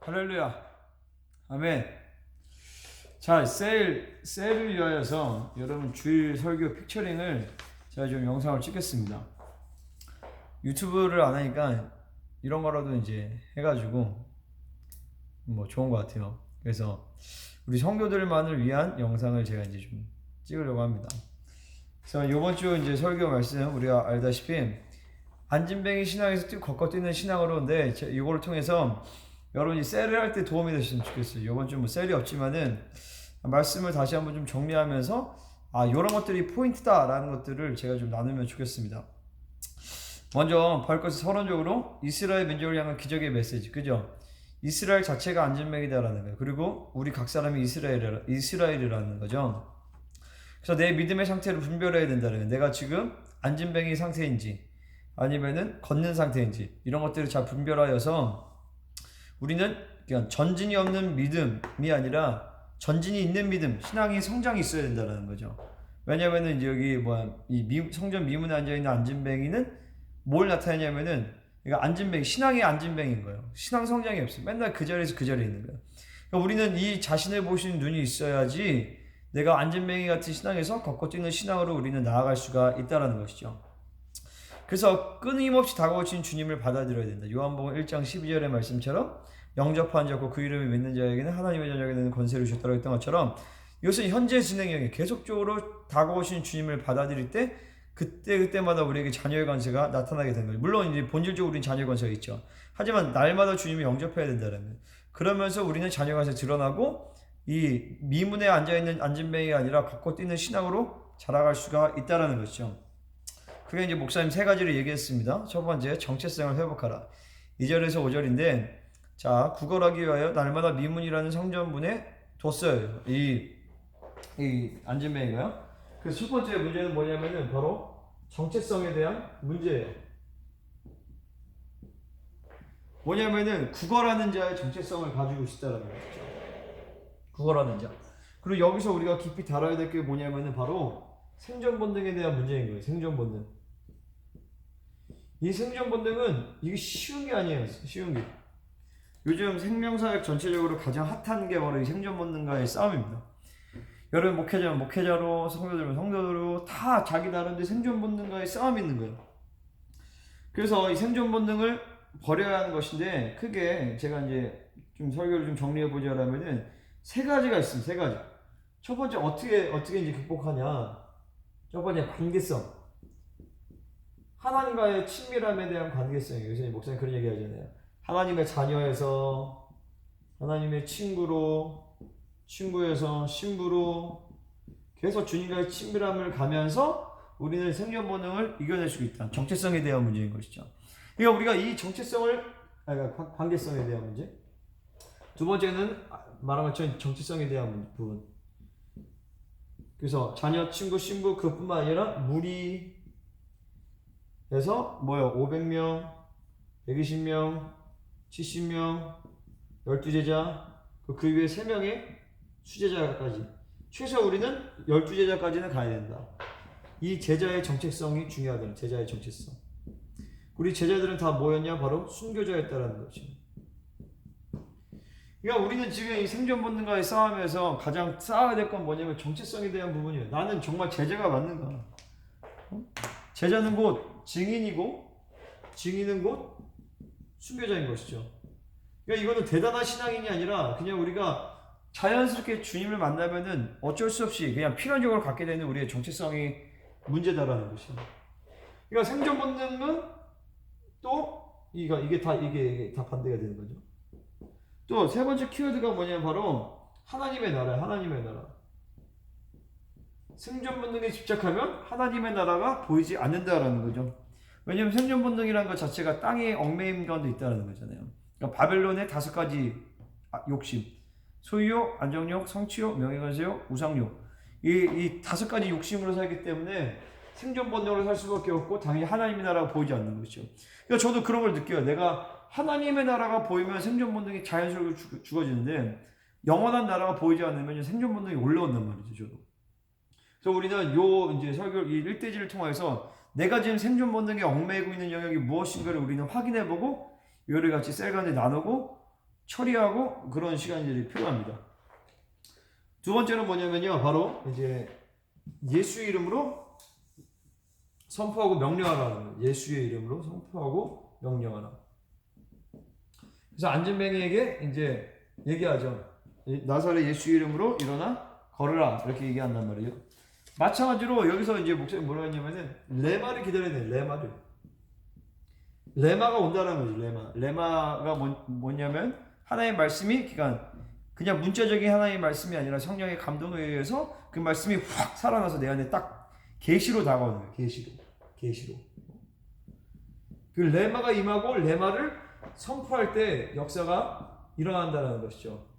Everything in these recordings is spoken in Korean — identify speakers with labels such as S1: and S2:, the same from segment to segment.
S1: 할렐루야. 아멘. 자, 세일을 위하여서 여러분 주일 설교 픽처링을 제가 좀 영상을 찍겠습니다. 유튜브를 안 하니까 이런 거라도 이제 해가지고 뭐 좋은 것 같아요. 그래서 우리 성도들만을 위한 영상을 제가 이제 좀 찍으려고 합니다. 그래서 이번 주 이제 설교 말씀 우리가 알다시피 안진뱅이 신앙에서 걷고 뛰는 신앙으로인데 이거를 통해서 여러분이 셀을 할 때 도움이 되셨으면 좋겠어요. 이번 주 뭐 셀이 없지만은 말씀을 다시 한번 좀 정리하면서 이런 것들이 포인트다라는 것들을 제가 좀 나누면 좋겠습니다. 먼저 벌것이 서론적으로 이스라엘 민족을 향한 기적의 메시지, 그죠? 이스라엘 자체가 안진뱅이다라는 거예요. 그리고 우리 각 사람이 이스라엘이라는 거죠. 그래서 내 믿음의 상태를 분별해야 된다는 거예요. 내가 지금 안진뱅이 상태인지 아니면은 걷는 상태인지 이런 것들을 잘 분별하여서 우리는 그냥 전진이 없는 믿음이 아니라 전진이 있는 믿음, 신앙이 성장이 있어야 된다는 거죠. 왜냐면은 이제 여기 성전 미문에 앉아있는 안진뱅이는 뭘 나타내냐면은 안진뱅이, 신앙의 안진뱅인 거예요. 신앙 성장이 없어요. 맨날 그 자리에서 그 자리에 있는 거예요. 그러니까 우리는 이 자신을 보시는 눈이 있어야지 내가 안진뱅이 같은 신앙에서 걷고 뛰는 신앙으로 우리는 나아갈 수가 있다는 것이죠. 그래서 끊임없이 다가오신 주님을 받아들여야 된다. 요한복음 1장 12절의 말씀처럼 영접한 자고 그 이름을 믿는 자에게는 하나님의 자녀에게는 권세를 주셨다고 했던 것처럼 이것은 현재 진행형이에요. 계속적으로 다가오신 주님을 받아들일 때 그때마다 우리에게 자녀의 권세가 나타나게 되는 거예요. 물론 이제 본질적으로 우리는 자녀의 권세가 있죠. 하지만 날마다 주님을 영접해야 된다는 거예요. 그러면서 우리는 자녀의 권세가 드러나고 이 미문에 앉아있는 안진뱅이가 아니라 걷고 뛰는 신앙으로 자라갈 수가 있다는 것이죠. 그게 이제 목사님 세 가지를 얘기했습니다. 첫 번째, 정체성을 회복하라. 2절에서 5절인데, 자, 구걸하기 위하여 날마다 미문이라는 성전문에 뒀어요. 이 안진뱅이가요. 그래서 첫 번째 문제는 뭐냐면은 바로 정체성에 대한 문제예요. 뭐냐면은 구걸하는 자의 정체성을 가지고 있다는 거죠. 구걸하는 자. 그리고 여기서 우리가 깊이 다뤄야 될 게 뭐냐면은 바로 생존 본능에 대한 문제인 거예요. 생존 본능. 이 생존 본능은 이게 쉬운 게 아니에요. 쉬운 게. 요즘 생명사역 전체적으로 가장 핫한 게 바로 이 생존 본능과의 싸움입니다. 여러분 목회자는 목회자로, 성도들은 성도로 다 자기 나름대로 생존 본능과의 싸움이 있는 거예요. 그래서 이 생존 본능을 버려야 하는 것인데 크게 제가 이제 좀 설교를 좀 정리해 보자면은 세 가지가 있습니다. 세 가지. 첫 번째 어떻게 이제 극복하냐? 첫 번째 관계성. 하나님과의 친밀함에 대한 관계성이에요. 요새 목사님 그런 얘기 하잖아요. 하나님의 자녀에서, 하나님의 친구에서, 신부로 계속 주님과의 친밀함을 가면서 우리는 생존 본능을 이겨낼 수 있다. 정체성에 대한 문제인 것이죠. 그러니까 우리가 이 관계성에 대한 문제. 두 번째는 말한 것처럼 정체성에 대한 부분. 그래서 자녀, 친구, 신부 그뿐만 아니라 무리 그래서 500명, 120명, 70명, 12제자, 그 위에 3명의 수제자까지. 최소 우리는 12제자까지는 가야 된다. 이 제자의 정체성이 중요하다는 제자의 정체성. 우리 제자들은 다 뭐였냐? 바로 순교자였다라는 거지. 그러니까 우리는 지금 이 생존 본능과의 싸움에서 가장 싸워야 될 건 뭐냐면 정체성에 대한 부분이에요. 나는 정말 제자가 맞는가? 제자는 곧 증인은 곧 순교자인 것이죠. 그러니까 이거는 대단한 신앙인이 아니라 그냥 우리가 자연스럽게 주님을 만나면은 어쩔 수 없이 그냥 필연적으로 갖게 되는 우리의 정체성이 문제다라는 것이죠. 그러니까 생존 본능은 또 이게 다 반대가 되는 거죠. 또 세 번째 키워드가 뭐냐면 바로 하나님의 나라예요. 하나님의 나라. 생존 본능에 집착하면 하나님의 나라가 보이지 않는다라는 거죠. 왜냐하면 생존 본능이라는 것 자체가 땅의 얽매임 가운데 있다는 거잖아요. 그러니까 바벨론의 5가지 욕심, 소유욕, 안정욕, 성취욕, 명예관세욕, 우상욕, 이 5가지 욕심으로 살기 때문에 생존 본능으로 살 수밖에 없고 당연히 하나님의 나라가 보이지 않는 것이죠. 그러니까 저도 그런 걸 느껴요. 내가 하나님의 나라가 보이면 생존 본능이 자연스럽게 죽어지는데 영원한 나라가 보이지 않으면 생존 본능이 올라온단 말이죠. 저도. 그래서 우리는 이제 설교 이 1대지를 통해서 내가 지금 생존 본능에 얽매이고 있는 영역이 무엇인가를 우리는 확인해보고 이거를 같이 셀 간에 나누고 처리하고 그런 시간들이 필요합니다. 두 번째는 뭐냐면요, 바로 이제 예수의 이름으로 선포하고 명령하라. 예수의 이름으로 선포하고 명령하라. 그래서 안진뱅이에게 이제 얘기하죠. 나사렛 예수의 이름으로 일어나 걸으라 이렇게 얘기한단 말이에요. 마찬가지로 여기서 이제 목사님 뭐라 했냐면은 레마를 기다려야 돼. 레마가 온다는 거지. 레마가 뭐냐면 하나님의 말씀이 그냥 문자적인 하나님의 말씀이 아니라 성령의 감동에 의해서 그 말씀이 확 살아나서 내 안에 딱 계시로 다가오는 거예요. 계시로. 그 레마가 임하고 레마를 선포할 때 역사가 일어난다는 것이죠.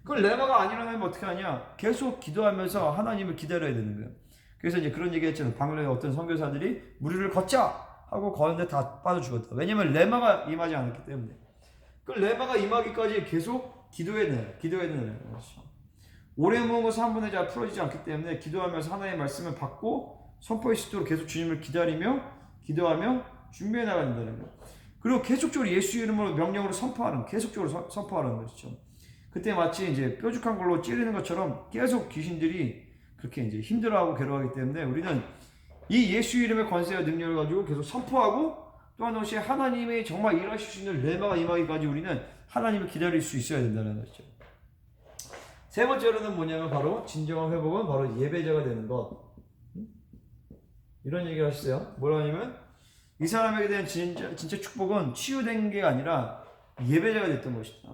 S1: 그 레마가 안 일어나면 어떻게 하냐? 계속 기도하면서 하나님을 기다려야 되는 거예요. 그래서 이제 그런 얘기 했잖아요. 방금 어떤 선교사들이 무리를 걷자 하고 걷는데 다 빠져 죽었다. 왜냐면 레마가 임하지 않았기 때문에. 그 레마가 임하기까지 계속 기도해야 되는 것이죠. 오래 모은 것은 한 번에 잘 풀어지지 않기 때문에 기도하면서 하나님의 말씀을 받고 선포의 시도로 계속 주님을 기도하며 준비해 나가야 된다는 거예요. 그리고 계속적으로 예수 이름으로 명령으로 계속적으로 선포하는 것이죠. 그때 마치 이제 뾰족한 걸로 찌르는 것처럼 계속 귀신들이 그렇게 이제 힘들어하고 괴로워하기 때문에 우리는 이 예수 이름의 권세와 능력을 가지고 계속 선포하고 또한 동시에 하나님이 정말 일하실 수 있는 레마가 임하기까지 우리는 하나님을 기다릴 수 있어야 된다는 것이죠. 세 번째로는 뭐냐면 바로 진정한 회복은 바로 예배자가 되는 것. 이런 얘기를 하시죠. 뭐라 하냐면 이 사람에게 대한 진짜 축복은 치유된 게 아니라 예배자가 됐던 것이다.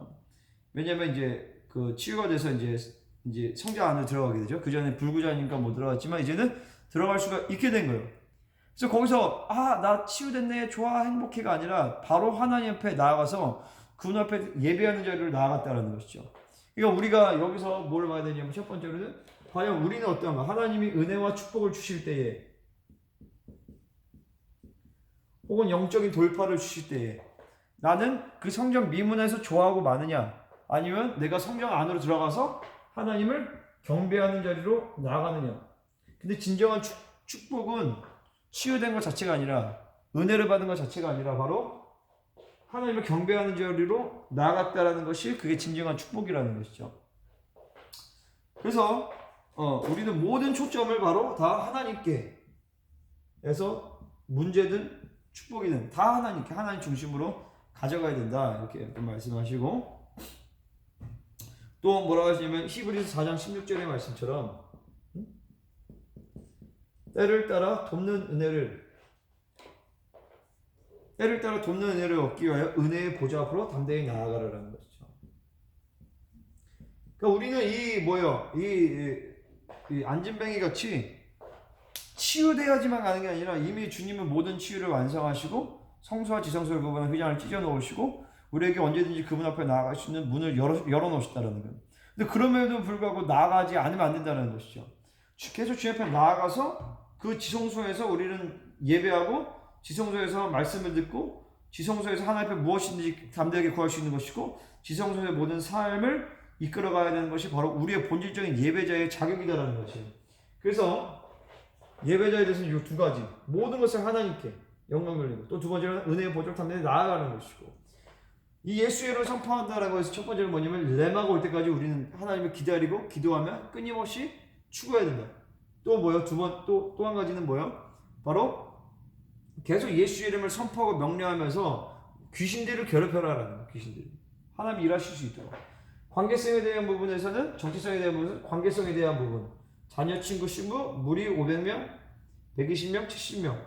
S1: 왜냐면 이제 그 치유가 돼서 이제 성장 안으로 들어가게 되죠. 그 전에 불구자니까 못 들어갔지만 이제는 들어갈 수가 있게 된 거예요. 그래서 거기서 나 치유됐네, 좋아, 행복해가 아니라 바로 하나님 앞에 나아가서 그분 앞에 예배하는 자리로 나아갔다는 것이죠. 그러니까 우리가 여기서 뭘 봐야 되냐면 첫 번째로는 과연 우리는 어떤가? 하나님이 은혜와 축복을 주실 때에 혹은 영적인 돌파를 주실 때에 나는 그 성전 미문에서 좋아하고 마느냐? 아니면 내가 성전 안으로 들어가서 하나님을 경배하는 자리로 나아가느냐? 근데 진정한 축복은 치유된 것 자체가 아니라 은혜를 받은 것 자체가 아니라 바로 하나님을 경배하는 자리로 나아갔다라는 것이 그게 진정한 축복이라는 것이죠. 그래서 우리는 모든 초점을 바로 다 하나님께 해서 문제든 축복이든 다 하나님께 하나님 중심으로 가져가야 된다 이렇게 말씀하시고 또 뭐라고 하시냐면 히브리서 4장 16절의 말씀처럼 때를 따라 돕는 은혜를 얻기 위하여 은혜의 보좌 앞으로 담대히 나아가라는 것이죠. 그러니까 우리는 이 안진뱅이 같이 치유돼야지만 가는 게 아니라 이미 주님은 모든 치유를 완성하시고 성소와 지성소를 구분한 휘장을 찢어 놓으시고 우리에게 언제든지 그분 앞에 나아갈 수 있는 문을 열어 놓으셨다는 거예요. 근데 그럼에도 불구하고 나아가지 않으면 안 된다는 것이죠. 계속 주님 앞에 나아가서 그 지성소에서 우리는 예배하고 지성소에서 말씀을 듣고 지성소에서 하나님 앞에 무엇인지 담대하게 구할 수 있는 것이고 지성소의 모든 삶을 이끌어가야 되는 것이 바로 우리의 본질적인 예배자의 자격이다라는 것이에요. 그래서 예배자에 대해서는 이 두 가지 모든 것을 하나님께 영광 돌리고 또 두 번째로는 은혜의 보좌를 담대히 나아가는 것이고 이 예수 이름을 선포한다라고 해서 첫 번째는 뭐냐면 레마가 올 때까지 우리는 하나님을 기다리고 기도하며 끊임없이 추구해야 된다. 또 뭐요? 또 한 가지는 뭐요? 바로 계속 예수 이름을 선포하고 명령하면서 귀신들을 괴롭혀라라는 거예요. 귀신들. 하나님 일하실 수 있도록. 관계성에 대한 부분에서는 정체성에 대한 부분, 관계성에 대한 부분. 자녀, 친구, 신부, 무리 500명, 120명, 70명.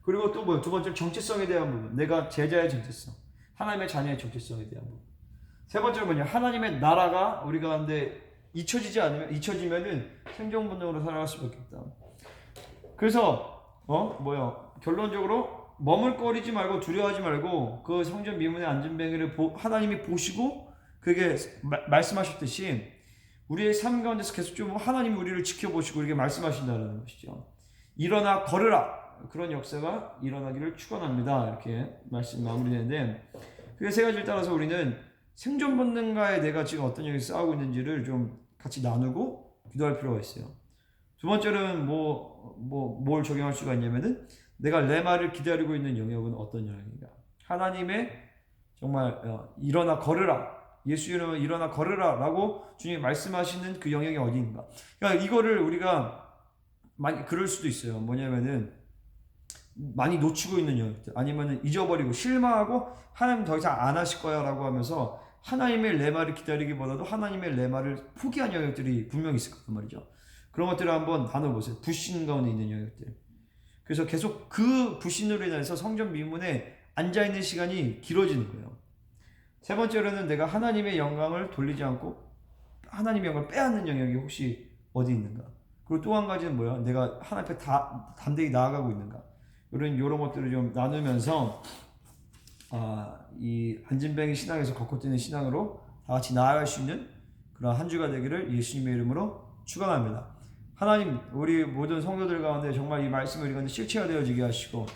S1: 그리고 또 뭐요? 두 번째 정체성에 대한 부분. 내가 제자의 정체성. 하나님의 자녀의 정체성에 대한 부분. 세 번째는 뭐냐? 하나님의 나라가 우리 가운데 잊혀지면은 생존 본능으로 살아갈 수밖에 없다. 그래서 결론적으로 머물거리지 말고 두려워하지 말고 그 성전 미문의 안진뱅이를 하나님이 보시고 그게 말씀하셨듯이 우리의 삶 가운데서 계속 좀 하나님이 우리를 지켜보시고 우리에게 말씀하신다는 것이죠. 일어나 걸으라. 그런 역사가 일어나기를 축원합니다. 이렇게 말씀 마무리되는데 그 세 가지를 따라서 우리는 생존 본능과의 내가 지금 어떤 영역에서 싸우고 있는지를 좀 같이 나누고 기도할 필요가 있어요. 두 번째는 뭘 적용할 수가 있냐면은 내가 레마를 기다리고 있는 영역은 어떤 영역인가? 하나님의 정말 일어나 걸으라. 예수 이름으로 일어나 걸으라 라고 주님이 말씀하시는 그 영역이 어디인가. 그러니까 이거를 우리가 많이 그럴 수도 있어요. 뭐냐면은 많이 놓치고 있는 영역들, 아니면은 잊어버리고 실망하고 하나님 더 이상 안 하실 거야 라고 하면서 하나님의 레마를 기다리기보다도 하나님의 레마를 포기한 영역들이 분명히 있을 거란 말이죠. 그런 것들을 한번 나눠보세요. 불신 가운데 있는 영역들. 그래서 계속 그 불신으로 인해서 성전 미문에 앉아있는 시간이 길어지는 거예요. 세 번째로는 내가 하나님의 영광을 돌리지 않고 하나님의 영광을 빼앗는 영역이 혹시 어디 있는가. 그리고 또 한 가지는 뭐야? 내가 하나님 앞에 담대히 나아가고 있는가. 이런 것들을 좀 나누면서 이 안진뱅이 신앙에서 걷고 뛰는 신앙으로 다 같이 나아갈 수 있는 그런 한 주가 되기를 예수님의 이름으로 축원합니다. 하나님, 우리 모든 성도들 가운데 정말 이 말씀이 우리 가운데 실체가 되어지게 하시고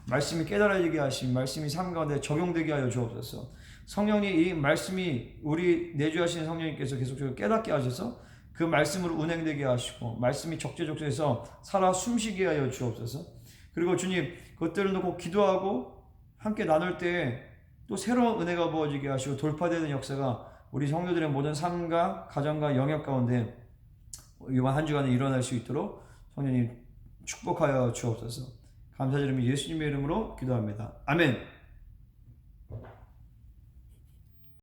S1: 말씀이 깨달아지게 하시고 말씀이 삶 가운데 적용되게 하여 주옵소서. 성령님, 이 말씀이 우리 내주하시는 성령님께서 계속적으로 깨닫게 하셔서 그 말씀으로 운행되게 하시고 말씀이 적재적소에서 살아 숨쉬게 하여 주옵소서. 그리고 주님, 그것들을 놓고 기도하고 함께 나눌 때 또 새로운 은혜가 부어지게 하시고 돌파되는 역사가 우리 성도들의 모든 삶과 가정과 영역 가운데 이번 한 주간에 일어날 수 있도록 성령님 축복하여 주옵소서. 감사드리며 예수님의 이름으로 기도합니다. 아멘.